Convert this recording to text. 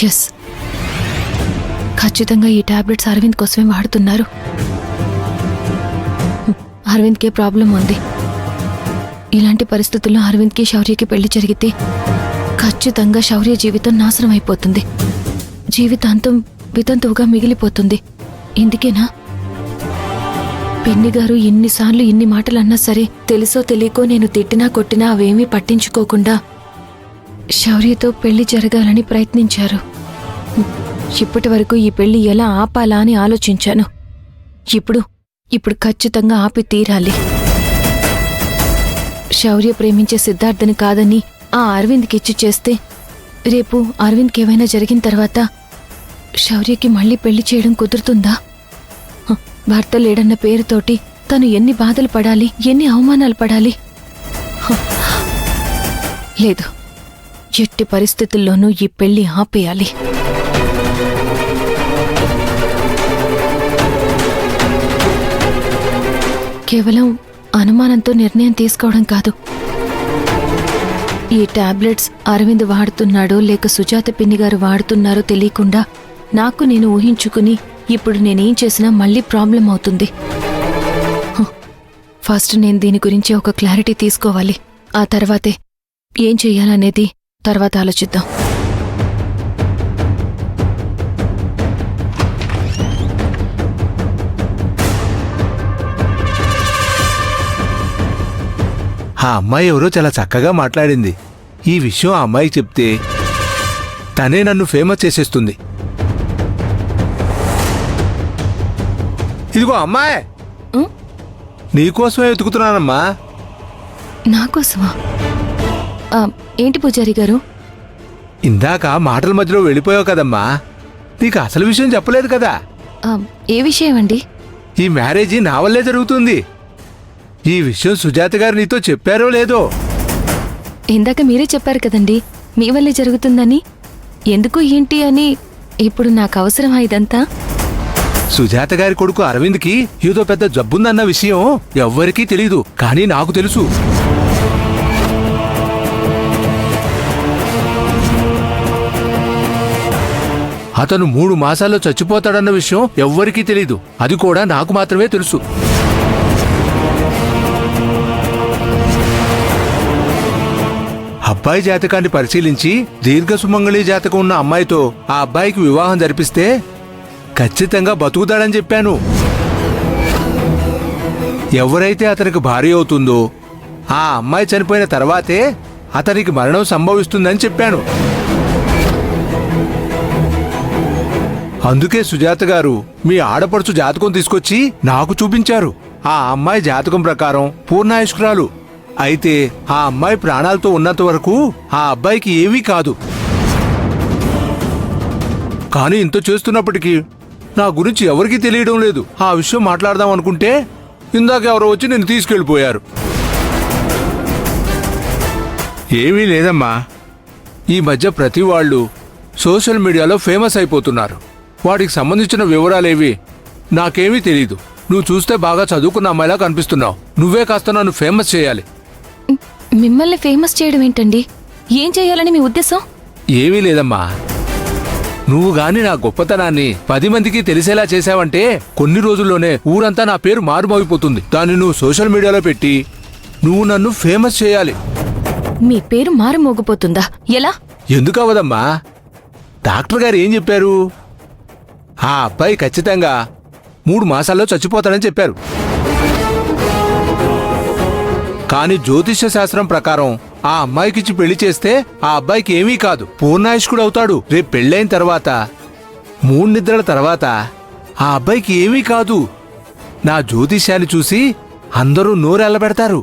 Yes, ఖచ్చితంగా ఈ tablets Arvind కోసమే వాడుతున్నారు. అరవింద్కే ప్రాబ్లం ఉంది. ఇలాంటి పరిస్థితుల్లో అరవింద్కి శౌర్యకి పెళ్లి జరిగితే ఖచ్చితంగా శౌర్య జీవితం నాశనం అయిపోతుంది, జీవితాంతం వితంతువుగా మిగిలిపోతుంది. ఇందుకేనా పిన్ని గారు ఎన్నిసార్లు ఇన్ని మాటలు అన్నా సరే తెలుసో తెలియకో నేను తిట్టినా కొట్టినా అవేమీ పట్టించుకోకుండా శౌర్యతో పెళ్లి జరగాలని ప్రయత్నించారు. ఇప్పటి వరకు ఈ పెళ్లి ఎలా ఆపాలా అని ఆలోచించాను. ఇప్పుడు ఖచ్చితంగా ఆపి తీరాలి. శౌర్య ప్రేమించే సిద్ధార్థని కాదని ఆ అరవింద్కి ఇచ్చి చేస్తే రేపు అరవింద్కి ఏమైనా జరిగిన తర్వాత శౌర్యకి మళ్ళీ పెళ్లి చేయడం కుదురుతుందా? భర్త లేడన్న పేరుతోటి తను ఎన్ని బాధలు పడాలి, ఎన్ని అవమానాలు పడాలి. లేదు, ఎట్టి పరిస్థితుల్లోనూ ఈ పెళ్లి ఆపేయాలి. కేవలం అనుమానంతో నిర్ణయం తీసుకోవడం కాదు. ఈ టాబ్లెట్స్ అరవింద్ వాడుతున్నాడో లేక సుజాత పిన్ని గారు వాడుతున్నారో తెలియకుండా నాకు నేను ఊహించుకుని ఇప్పుడు నేనేం చేసినా మళ్ళీ ప్రాబ్లం అవుతుంది. ఫస్ట్ నేను దీని గురించి ఒక క్లారిటీ తీసుకోవాలి. ఆ తర్వాతే ఏం చెయ్యాలనేది తర్వాత ఆలోచిద్దాం. ఆ అమ్మాయి ఎవరో చాలా చక్కగా మాట్లాడింది. ఈ విషయం ఆ అమ్మాయికి చెప్తే తనే నన్ను ఫేమస్ చేసేస్తుంది. ఇదిగో అమ్మాయి, నీకోసమే వెతుకుతున్నానమ్మా. నాకోసమా? ఏంటి పూజారి గారు? ఇందాక మాటల మధ్యలో వెళ్ళిపోయావు కదమ్మా, నీకు అసలు విషయం చెప్పలేదు కదా. ఏ విషయం అండి? ఈ మ్యారేజీ నా వల్లే జరుగుతుంది. ఈ విషయం సుజాత గారు నీతో చెప్పారో లేదో? ఇందాక మీరే చెప్పారు కదండి మీ వల్లే జరుగుతుందని. ఎందుకు ఏంటి అని ఇప్పుడు నాకు అవసరమా ఇదంతా? సుజాత గారి కొడుకు అరవింద్కి ఏదో పెద్ద జబ్బుందన్న విషయం ఎవ్వరికీ తెలీదు, కానీ నాకు తెలుసు. అతను 3 మాసాల్లో చచ్చిపోతాడన్న విషయం ఎవ్వరికీ తెలీదు, అది కూడా నాకు మాత్రమే తెలుసు. అబ్బాయి జాతకాన్ని పరిశీలించి దీర్ఘసుమంగళి జాతకం ఉన్న అమ్మాయితో ఆ అబ్బాయికి వివాహం జరిపిస్తే ఖచ్చితంగా బతుకుతాడని చెప్పాను. ఎవరైతే అతనికి భార్య అవుతుందో ఆ అమ్మాయి చనిపోయిన తర్వాతే అతనికి మరణం సంభవిస్తుందని చెప్పాను. అందుకే సుజాత గారు మీ ఆడపడుచు జాతకం తీసుకొచ్చి నాకు చూపించారు. ఆ అమ్మాయి జాతకం ప్రకారం పూర్ణాయుష్కురాలు. అయితే ఆ అమ్మాయి ప్రాణాలతో ఉన్నంత వరకు ఆ అబ్బాయికి ఏమీ కాదు. కానీ ఇంత చేస్తున్నప్పటికీ నా గురించి ఎవరికీ తెలియడం లేదు. ఆ విషయం మాట్లాడదాం అనుకుంటే ఇందాక ఎవరో వచ్చి నేను తీసుకెళ్ళిపోయారు. ఏమీ లేదమ్మా, ఈ మధ్య ప్రతి వాళ్ళు సోషల్ మీడియాలో ఫేమస్ అయిపోతున్నారు. వాటికి సంబంధించిన వివరాలేవి నాకేమీ తెలీదు. నువ్వు చూస్తే బాగా చదువుకున్న అమ్మాయిలా కనిపిస్తున్నావు. నువ్వే కాస్త నన్ను ఫేమస్ చేయాలి. మిమ్మల్ని ఫేమస్ చేయడం ఏంటండి? ఏం చేయాలని మీ ఉద్దేశం? ఏమీ లేదమ్మా, నువ్వు గాని నా గొప్పతనాన్ని 10 మందికి తెలిసేలా చేశావంటే కొన్ని రోజుల్లోనే ఊరంతా నా పేరు మారుమోగిపోతుంది. దాన్ని నువ్వు సోషల్ మీడియాలో పెట్టి నువ్వు నన్ను ఫేమస్ చేయాలి. మీ పేరు మారుమోగిపోతుందా? ఎలా? ఎందుకు అవ్వదమ్మా? డాక్టర్ గారు ఏం చెప్పారు? ఆ అబ్బాయి ఖచ్చితంగా 3 మాసాల్లో చచ్చిపోతాడని చెప్పారు. కానీ జ్యోతిష్య శాస్త్రం ప్రకారం ఆ అమ్మాయికిచ్చి పెళ్లి చేస్తే ఆ అబ్బాయికి ఏమీ కాదు, పూర్ణాయుష్కుడు అవుతాడు. రేపు పెళ్ళైన తర్వాత 3 నిద్రల తర్వాత ఆ అబ్బాయికి ఏమీ కాదు. నా జ్యోతిష్యాన్ని చూసి అందరూ నోరెళ్ళబెడతారు.